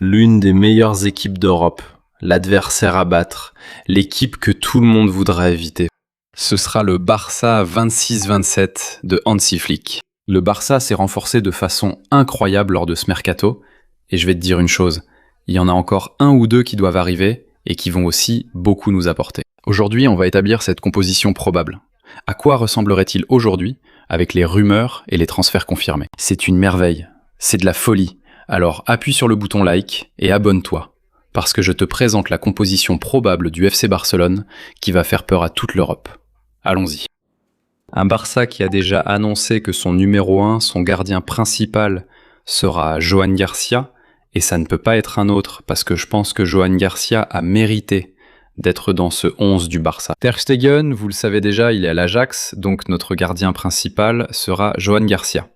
L'une des meilleures équipes d'Europe, l'adversaire à battre, l'équipe que tout le monde voudra éviter. Ce sera le Barça 26-27 de Hansi Flick. Le Barça s'est renforcé de façon incroyable lors de ce mercato, et je vais te dire une chose, il y en a encore un ou deux qui doivent arriver et qui vont aussi beaucoup nous apporter. Aujourd'hui, on va établir cette composition probable. À quoi ressemblerait-il aujourd'hui avec les rumeurs et les transferts confirmés? C'est une merveille, c'est de la folie. Alors appuie sur le bouton like et abonne-toi, parce que je te présente la composition probable du FC Barcelone qui va faire peur à toute l'Europe. Allons-y. Un Barça qui a déjà annoncé que son numéro 1, son gardien principal, sera Joan Garcia, et ça ne peut pas être un autre, parce que je pense que Joan Garcia a mérité d'être dans ce 11 du Barça. Ter Stegen, vous le savez déjà, il est à l'Ajax, donc notre gardien principal sera Joan Garcia.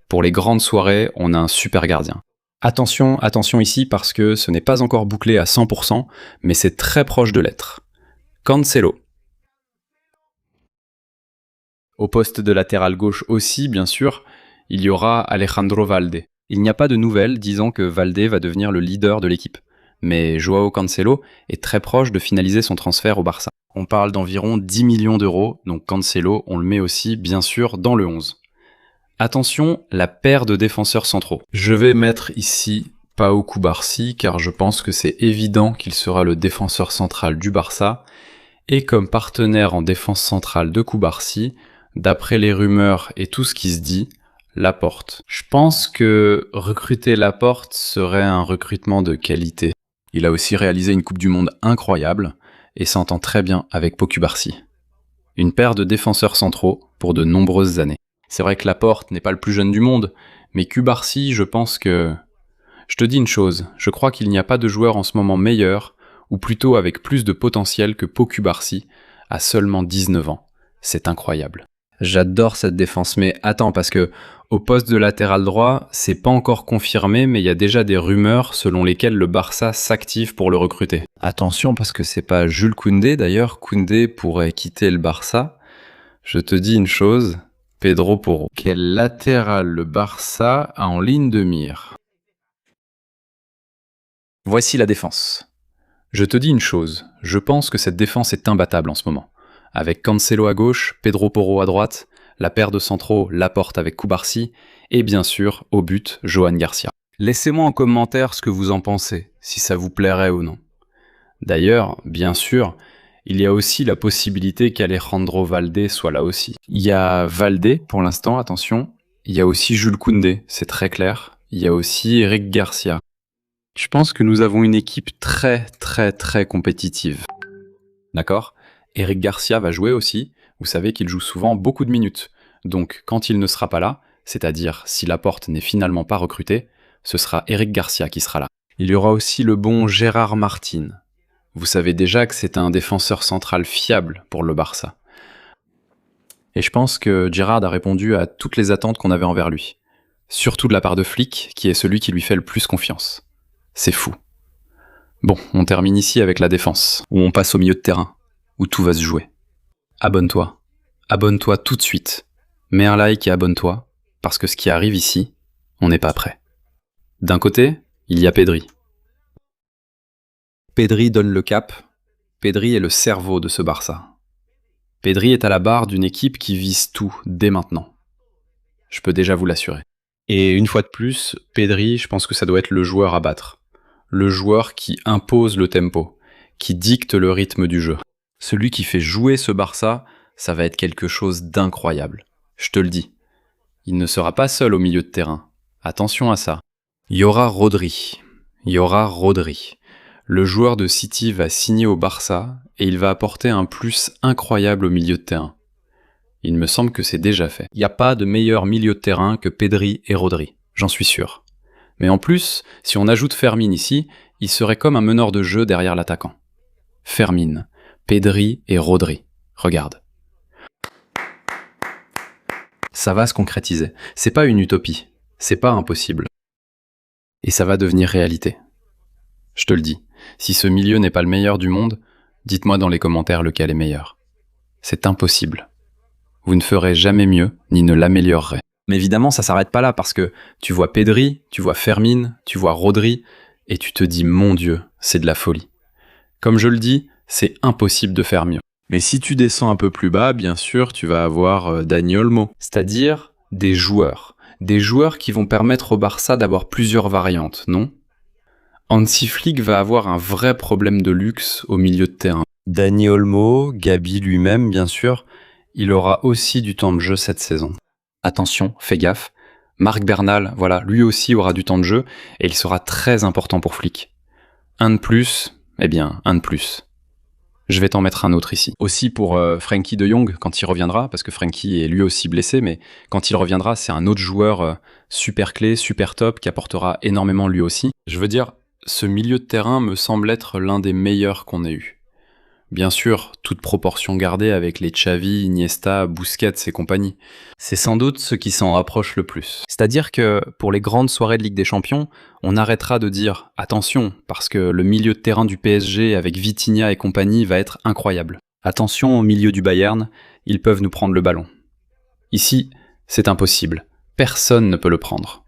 Pour les grandes soirées, on a un super gardien. Attention ici parce que ce n'est pas encore bouclé à 100%, mais c'est très proche de l'être. Cancelo. Au poste de latéral gauche aussi, bien sûr, il y aura Alejandro Valde. Il n'y a pas de nouvelles disant que Valde va devenir le leader de l'équipe. Mais Joao Cancelo est très proche de finaliser son transfert au Barça. On parle d'environ 10 millions d'euros, donc Cancelo, on le met aussi, bien sûr, dans le 11. Attention, la paire de défenseurs centraux. Je vais mettre ici Pau Cubarsí, car je pense que c'est évident qu'il sera le défenseur central du Barça. Et comme partenaire en défense centrale de Cubarsí, d'après les rumeurs et tout ce qui se dit, Laporte. Je pense que recruter Laporte serait un recrutement de qualité. Il a aussi réalisé une Coupe du Monde incroyable et s'entend très bien avec Pau Cubarsí. Une paire de défenseurs centraux pour de nombreuses années. C'est vrai que Laporte n'est pas le plus jeune du monde, mais Cubarsí, je pense que... Je te dis une chose, je crois qu'il n'y a pas de joueur en ce moment meilleur, ou plutôt avec plus de potentiel que Pau Cubarsí, à seulement 19 ans. C'est incroyable. J'adore cette défense, mais attends, parce que au poste de latéral droit, c'est pas encore confirmé, mais il y a déjà des rumeurs selon lesquelles le Barça s'active pour le recruter. Attention, parce que c'est pas Jules Koundé, d'ailleurs, Koundé pourrait quitter le Barça. Je te dis une chose, Pedro Porro. Quel latéral le Barça a en ligne de mire? Voici la défense. Je te dis une chose, je pense que cette défense est imbattable en ce moment. Avec Cancelo à gauche, Pedro Porro à droite, la paire de centraux Laporte avec Cubarsí, et bien sûr, au but, Joan Garcia. Laissez-moi en commentaire ce que vous en pensez, si ça vous plairait ou non. D'ailleurs, bien sûr, il y a aussi la possibilité qu'Alejandro Valde soit là aussi. Il y a Valde, pour l'instant, attention, il y a aussi Jules Koundé, c'est très clair, il y a aussi Eric Garcia. Je pense que nous avons une équipe très compétitive. D'accord ? Eric Garcia va jouer aussi, vous savez qu'il joue souvent beaucoup de minutes. Donc quand il ne sera pas là, c'est-à-dire si Laporte n'est finalement pas recruté, ce sera Eric Garcia qui sera là. Il y aura aussi le bon Gérard Martin. Vous savez déjà que c'est un défenseur central fiable pour le Barça. Et je pense que Gérard a répondu à toutes les attentes qu'on avait envers lui. Surtout de la part de Flick, qui est celui qui lui fait le plus confiance. C'est fou. Bon, on termine ici avec la défense, où on passe au milieu de terrain, où tout va se jouer. Abonne-toi. Abonne-toi tout de suite. Mets un like et abonne-toi, parce que ce qui arrive ici, on n'est pas prêt. D'un côté, il y a Pedri. Pedri donne le cap. Pedri est le cerveau de ce Barça. Pedri est à la barre d'une équipe qui vise tout dès maintenant. Je peux déjà vous l'assurer. Et une fois de plus, Pedri, je pense que ça doit être le joueur à battre. Le joueur qui impose le tempo, qui dicte le rythme du jeu. Celui qui fait jouer ce Barça, ça va être quelque chose d'incroyable. Je te le dis. Il ne sera pas seul au milieu de terrain. Attention à ça. Il y aura Rodri. Le joueur de City va signer au Barça et il va apporter un plus incroyable au milieu de terrain. Il me semble que c'est déjà fait. Il n'y a pas de meilleur milieu de terrain que Pedri et Rodri, j'en suis sûr. Mais en plus, si on ajoute Fermin ici, il serait comme un meneur de jeu derrière l'attaquant. Fermin, Pedri et Rodri. Regarde. Ça va se concrétiser. C'est pas une utopie. C'est pas impossible. Et ça va devenir réalité. Je te le dis. Si ce milieu n'est pas le meilleur du monde, dites-moi dans les commentaires lequel est meilleur. C'est impossible. Vous ne ferez jamais mieux, ni ne l'améliorerez. Mais évidemment, ça s'arrête pas là, parce que tu vois Pedri, tu vois Fermin, tu vois Rodri, et tu te dis mon Dieu, c'est de la folie. Comme je le dis, c'est impossible de faire mieux. Mais si tu descends un peu plus bas, bien sûr, tu vas avoir Dani Olmo, c'est-à-dire des joueurs qui vont permettre au Barça d'avoir plusieurs variantes, non? Hansi Flick va avoir un vrai problème de luxe au milieu de terrain. Dani Olmo, Gabi lui-même, bien sûr, il aura aussi du temps de jeu cette saison. Attention, fais gaffe. Marc Bernal, voilà, lui aussi aura du temps de jeu et il sera très important pour Flick. Un de plus, un de plus. Je vais t'en mettre un autre ici. Aussi pour Frenkie de Jong quand il reviendra, parce que Frenkie est lui aussi blessé, mais quand il reviendra, c'est un autre joueur super clé, super top, qui apportera énormément lui aussi. Je veux dire, ce milieu de terrain me semble être l'un des meilleurs qu'on ait eu. Bien sûr, toute proportion gardée avec les Xavi, Iniesta, Busquets et compagnie. C'est sans doute ce qui s'en rapproche le plus. C'est-à-dire que pour les grandes soirées de Ligue des Champions, on arrêtera de dire « attention » parce que le milieu de terrain du PSG avec Vitinha et compagnie va être incroyable. Attention au milieu du Bayern, ils peuvent nous prendre le ballon. Ici, c'est impossible. Personne ne peut le prendre.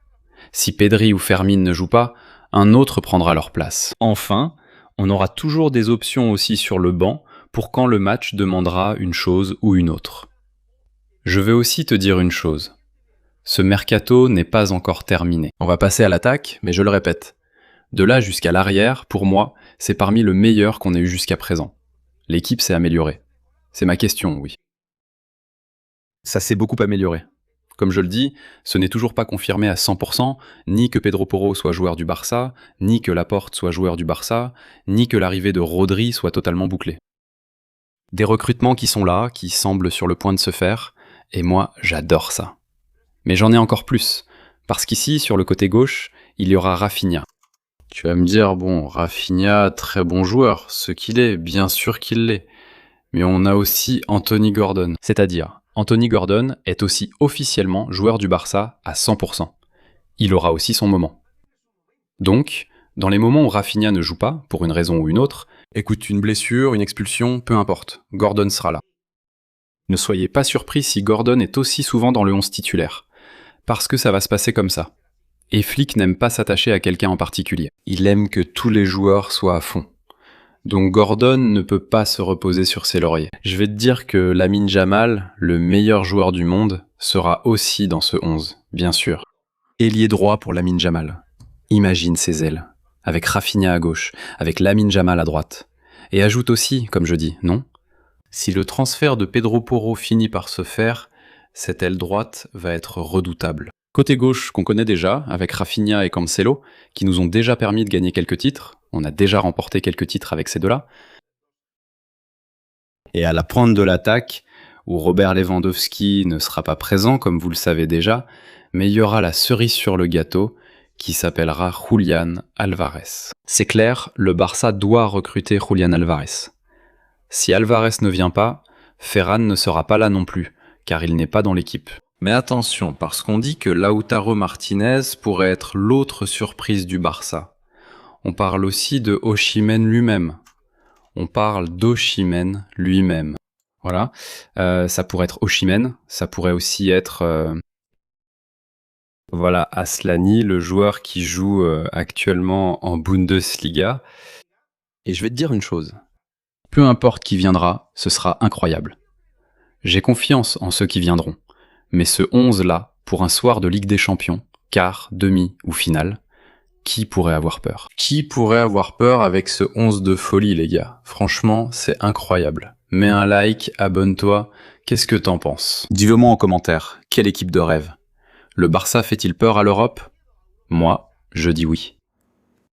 Si Pedri ou Fermin ne jouent pas, un autre prendra leur place. Enfin, on aura toujours des options aussi sur le banc pour quand le match demandera une chose ou une autre. Je veux aussi te dire une chose. Ce mercato n'est pas encore terminé. On va passer à l'attaque, mais je le répète. De là jusqu'à l'arrière, pour moi, c'est parmi le meilleur qu'on ait eu jusqu'à présent. L'équipe s'est améliorée. C'est ma question, oui. Ça s'est beaucoup amélioré. Comme je le dis, ce n'est toujours pas confirmé à 100%, ni que Pedro Porro soit joueur du Barça, ni que Laporte soit joueur du Barça, ni que l'arrivée de Rodri soit totalement bouclée. Des recrutements qui sont là, qui semblent sur le point de se faire, et moi, j'adore ça. Mais j'en ai encore plus, parce qu'ici, sur le côté gauche, il y aura Rafinha. Tu vas me dire, bon, Rafinha, très bon joueur, ce qu'il est, bien sûr qu'il l'est. Mais on a aussi Anthony Gordon, c'est-à-dire Anthony Gordon est aussi officiellement joueur du Barça à 100%. Il aura aussi son moment. Donc, dans les moments où Rafinha ne joue pas, pour une raison ou une autre, écoute, une blessure, une expulsion, peu importe, Gordon sera là. Ne soyez pas surpris si Gordon est aussi souvent dans le 11 titulaire, parce que ça va se passer comme ça. Et Flick n'aime pas s'attacher à quelqu'un en particulier. Il aime que tous les joueurs soient à fond. Donc Gordon ne peut pas se reposer sur ses lauriers. Je vais te dire que Lamine Yamal, le meilleur joueur du monde, sera aussi dans ce 11, bien sûr. Ailier droit pour Lamine Yamal. Imagine ses ailes, avec Rafinha à gauche, avec Lamine Yamal à droite. Et ajoute aussi, comme je dis, non? Si le transfert de Pedro Porro finit par se faire, cette aile droite va être redoutable. Côté gauche, qu'on connaît déjà, avec Rafinha et Cancelo, qui nous ont déjà permis de gagner quelques titres. On a déjà remporté quelques titres avec ces deux-là. Et à la pointe de l'attaque, où Robert Lewandowski ne sera pas présent, comme vous le savez déjà, mais il y aura la cerise sur le gâteau, qui s'appellera Julián Álvarez. C'est clair, le Barça doit recruter Julián Álvarez. Si Álvarez ne vient pas, Ferran ne sera pas là non plus, car il n'est pas dans l'équipe. Mais attention, parce qu'on dit que Lautaro Martinez pourrait être l'autre surprise du Barça. On parle aussi de Osimhen lui-même. On parle d'Osimhen lui-même. Voilà, ça pourrait être Osimhen, ça pourrait aussi être... Voilà, Aslani, le joueur qui joue actuellement en Bundesliga. Et je vais te dire une chose. Peu importe qui viendra, ce sera incroyable. J'ai confiance en ceux qui viendront. Mais ce 11-là, pour un soir de Ligue des Champions, quart, demi ou finale, qui pourrait avoir peur? Qui pourrait avoir peur avec ce 11 de folie, les gars? Franchement, c'est incroyable. Mets un like, abonne-toi, qu'est-ce que t'en penses? Dis-le-moi en commentaire, quelle équipe de rêve? Le Barça fait-il peur à l'Europe? Moi, je dis oui.